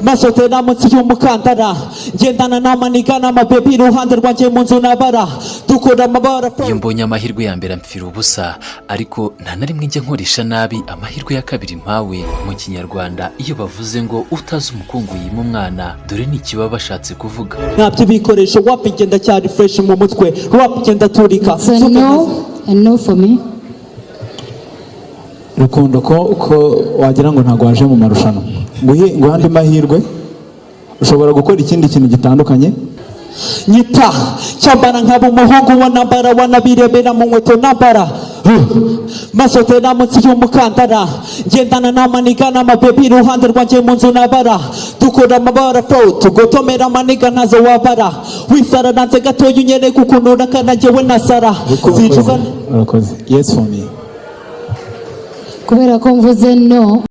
masotera munsi y'umukandara ngendana n'amaniga n'amabebi iruhande rwanjye mu nzu nabara dukora amabara. Iyo mbonye amahirwe ya mbere amfira ubusa, ariko nta na rimwe njye nkoresha nabi amahirwe ya kabiri mpawe. Mu kinyarwanda iyo bavuze ngo utazi umukungu yima umwana, dore ni iki baba bashatse kuvuga. Ntabyo bikoresho wapi genda cyari fresh mu mutwe, wapi genda turika. So no for me. Rukundo ko wagira ngo ntago waje mu marushanwa, ngo handi mahirwe ushobora gukora ikindi kintu gitandukanye. Nyita cyambara nkaba umuhungu wa nambara wanabirebera mu nkweto nambara masotera munsi y'umukandara ngendana n'amaniga n'amabebi iruhande rwanjye mu nzu nabara dukora amabara flow tugotomera amaniga ntazo wabara wisara nanze gatoya unyereka ukuntu urakana njyewe nasara. Urakoze. Yes for me. Kubera ko mvuze no